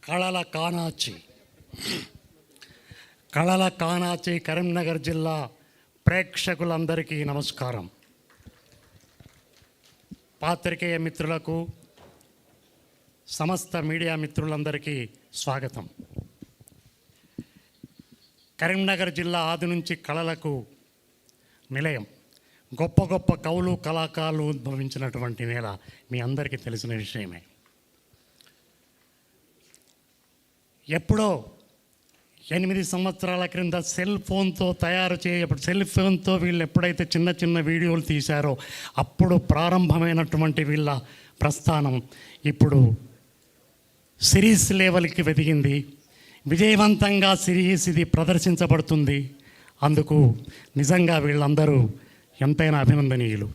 కళల కానాచి కళల కానాచి కరీంనగర్ జిల్లా ప్రేక్షకులందరికీ నమస్కారం. పాత్రికేయ మిత్రులకు, సమస్త మీడియా మిత్రులందరికీ స్వాగతం. కరీంనగర్ జిల్లా ఆది నుంచి కళలకు నిలయం. గొప్ప గొప్ప కవులు, కళాకారులు ఉద్భవించినటువంటి నేల మీ అందరికీ తెలిసిన విషయమే. ఎప్పుడో 8 సంవత్సరాల క్రింద సెల్ ఫోన్తో సెల్ ఫోన్తో వీళ్ళు ఎప్పుడైతే చిన్న చిన్న వీడియోలు తీశారో అప్పుడు ప్రారంభమైనటువంటి వీళ్ళ ప్రస్థానం ఇప్పుడు సిరీస్ లెవెల్కి వెదిగింది. విజయవంతంగా సిరీస్ ఇది ప్రదర్శించబడుతుంది. అందుకు నిజంగా వీళ్ళందరూ ఎంతైనా అభినందనీయులు.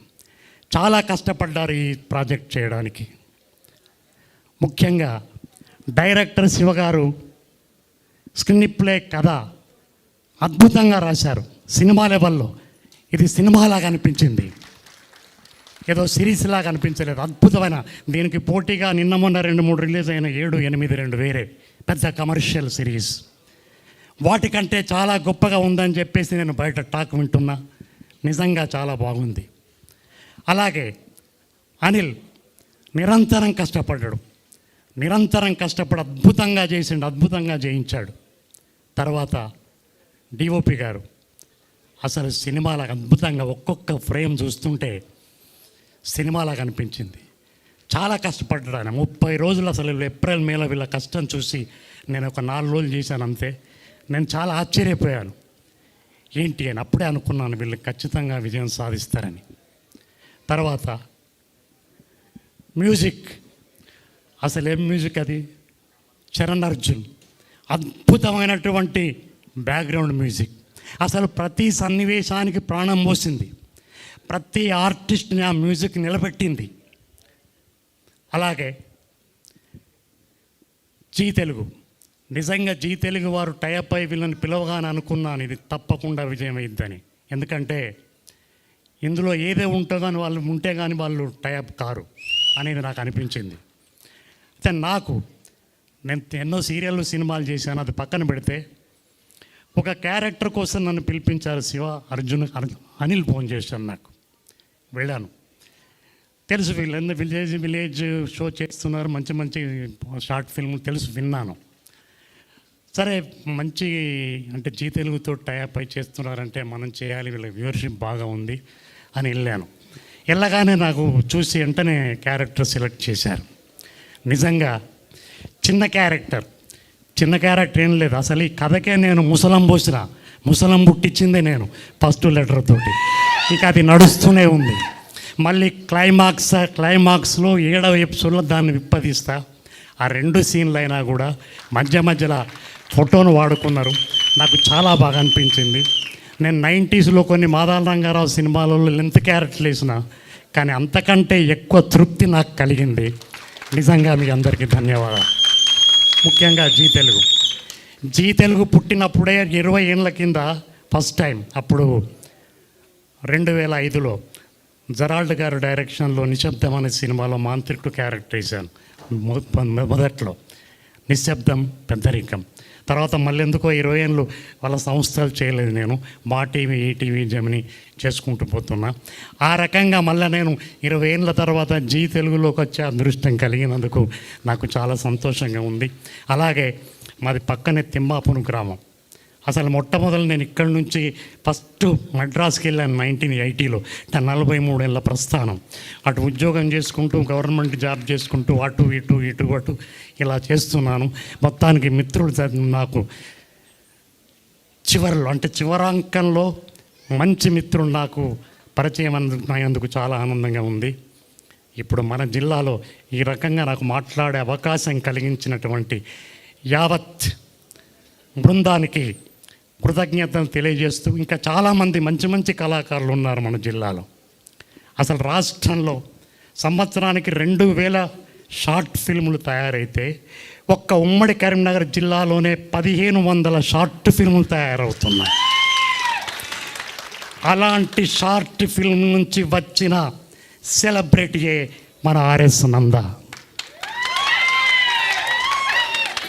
చాలా కష్టపడ్డారు ఈ ప్రాజెక్ట్ చేయడానికి. ముఖ్యంగా డైరెక్టర్ శివగారు స్క్రీన్ ప్లే కథ అద్భుతంగా రాశారు. సినిమా లెవెల్లో ఇది సినిమాలాగా అనిపించింది, ఏదో సిరీస్ లాగా అనిపించలేదు. అద్భుతమైన, దీనికి పోటీగా నిన్న మొన్న 2-3 రిలీజ్ అయిన 7, 8 2 వేరే పెద్ద కమర్షియల్ సిరీస్. వాటికంటే చాలా గొప్పగా ఉందని చెప్పేసి నేను బయట టాక్ వింటున్నా. నిజంగా చాలా బాగుంది. అలాగే అనిల్ నిరంతరం కష్టపడ్డాడు, అద్భుతంగా చేసిండు, అద్భుతంగా చేయించాడు. తర్వాత డిఓపి గారు అసలు సినిమాలాగా అద్భుతంగా ఒక్కొక్క ఫ్రేమ్ చూస్తుంటే సినిమాలాగా అనిపించింది. చాలా కష్టపడ్డాడు ఆయన. 30 రోజులు అసలు ఏప్రిల్ మేలో వీళ్ళ కష్టం చూసి నేను ఒక 4 రోజులు చేశాను అంతే. నేను చాలా ఆశ్చర్యపోయాను. ఏంటి అని అప్పుడే అనుకున్నాను వీళ్ళు ఖచ్చితంగా విజయం సాధిస్తారని. తర్వాత మ్యూజిక్, అసలు ఏం మ్యూజిక్ అది! చరణ్ అర్జున్ అద్భుతమైనటువంటి బ్యాక్గ్రౌండ్ మ్యూజిక్. అసలు ప్రతి సన్నివేశానికి ప్రాణం పోసింది, ప్రతి ఆర్టిస్ట్ని ఆ మ్యూజిక్ నిలబెట్టింది. అలాగే జీ తెలుగు, నిజంగా జీ తెలుగు వారు టైప్ అయి వీళ్ళని పిలవగానే అనుకున్నాను ఇది తప్పకుండా విజయం అయ్యిద్దని. ఎందుకంటే ఇందులో ఏదే ఉంటుందో అని వాళ్ళు ఉంటే కానీ వాళ్ళు టైప్ కారు అనేది నాకు అనిపించింది. అయితే నేను ఎన్నో సీరియళ్ళు, సినిమాలు చేశాను. అది పక్కన పెడితే ఒక క్యారెక్టర్ కోసం నన్ను పిలిపించారు అనిల్ ఫోన్ చేశాను. నాకు వెళ్ళాను. తెలుసు వీళ్ళు విలేజ్ షో చేస్తున్నారు, మంచి మంచి షార్ట్ ఫిల్మ్ తెలుసు, విన్నాను. సరే మంచి అంటే జీ తెలుగుతో టైప్ అయి చేస్తున్నారంటే మనం చేయాలి, వీళ్ళ వ్యూవర్షిప్ బాగా ఉంది అని వెళ్ళాను. వెళ్ళగానే నాకు చూసి వెంటనే క్యారెక్టర్ సెలెక్ట్ చేశారు. నిజంగా చిన్న క్యారెక్టర్ ఏం లేదు. అసలు ఈ కథకే నేను ముసలం పుట్టించిందే నేను ఫస్ట్ లెటర్ తోటి. ఇక అది నడుస్తూనే ఉంది. మళ్ళీ క్లైమాక్స్లో 7వ ఎపిసోడ్లో దాన్ని విప్పదీస్తా. ఆ 2 సీన్లు అయినా కూడా మధ్యలో ఫోటోను వాడుకున్నారు. నాకు చాలా బాగా అనిపించింది. నేను 90s కొన్ని మాదాల రంగారావు సినిమాలలో లెంత్ క్యారెక్టర్లు వేసిన, కానీ అంతకంటే ఎక్కువ తృప్తి నాకు కలిగింది. నిజంగా మీ అందరికీ ధన్యవాదాలు. ముఖ్యంగా జీ తెలుగు పుట్టినప్పుడే 20 ఏళ్ళ కింద ఫస్ట్ టైం, అప్పుడు 2005లో జరాల్డ్ గారు డైరెక్షన్లో నిశ్శబ్దం అనే సినిమాలో మాంత్రికుడు క్యారెక్టర్ వేశాను. మొదట్లో నిశ్శబ్దం, పెద్దరికం. తర్వాత మళ్ళీ ఎందుకో 20 ఏళ్ళు వాళ్ళ సంస్థలు చేయలేదు. నేను మా టీవీ, ఈటీవీ, జమిని చేసుకుంటూ పోతున్నా. ఆ రకంగా మళ్ళీ నేను 20 ఏళ్ళ తర్వాత జీ తెలుగులోకి వచ్చే అదృష్టం కలిగినందుకు నాకు చాలా సంతోషంగా ఉంది. అలాగే మాది పక్కనే తిమ్మాపురం గ్రామం. అసలు మొట్టమొదలు నేను ఇక్కడి నుంచి ఫస్ట్ మద్రాసుకి వెళ్ళాను 1980లో. 43 ఏళ్ళ ప్రస్థానం. అటు ఉద్యోగం చేసుకుంటూ, గవర్నమెంట్ జాబ్ చేసుకుంటూ, అటు ఇటు ఇలా చేస్తున్నాను. మొత్తానికి మిత్రుడు నాకు చివరాంకంలో మంచి మిత్రుడు నాకు పరిచయం అయినందుకు చాలా ఆనందంగా ఉంది. ఇప్పుడు మన జిల్లాలో ఈ రకంగా నాకు మాట్లాడే అవకాశం కలిగించినటువంటి యావత్ బృందానికి కృతజ్ఞతలు తెలియజేస్తూ, ఇంకా చాలామంది మంచి కళాకారులు ఉన్నారు మన జిల్లాలో. అసలు రాష్ట్రంలో సంవత్సరానికి 2000 షార్ట్ ఫిల్ములు తయారైతే ఒక్క ఉమ్మడి కరీంనగర్ జిల్లాలోనే 1500 షార్ట్ ఫిల్ములు తయారవుతున్నాయి. అలాంటి షార్ట్ ఫిల్మ్ నుంచి వచ్చిన సెలబ్రిటీయే మన ఆర్ఎస్ నంద.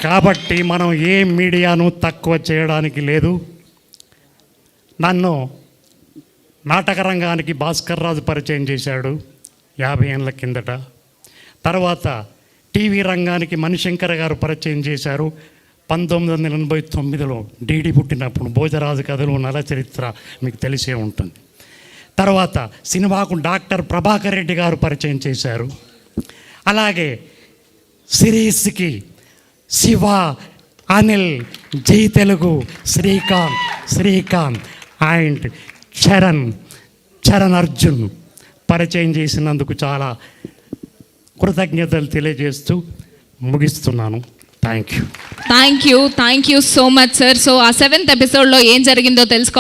కాబట్టి మనం ఏ మీడియాను తక్కువ చేయడానికి లేదు. నన్ను నాటక రంగానికి భాస్కర్ రాజు పరిచయం చేశాడు 50 ఏళ్ళ కిందట. తర్వాత టీవీ రంగానికి మణిశంకర్ గారు పరిచయం చేశారు 1989లో డీడీ పుట్టినప్పుడు. భోజరాజు కథలు, నల చరిత్ర మీకు తెలిసే ఉంటుంది. తర్వాత సినిమాకు డాక్టర్ ప్రభాకర్ రెడ్డి గారు పరిచయం చేశారు. అలాగే సిరీస్కి శివ, అనిల్, జై తెలుగు, శ్రీకాంత్ అండ్ చరణ్ అర్జున్ పరిచయం చేసినందుకు చాలా కృతజ్ఞతలు తెలియజేస్తూ ముగిస్తున్నాను. Thank you so much sir. So ఆ 7th ఎపిసోడ్లో ఏం జరిగిందో తెలుసుకో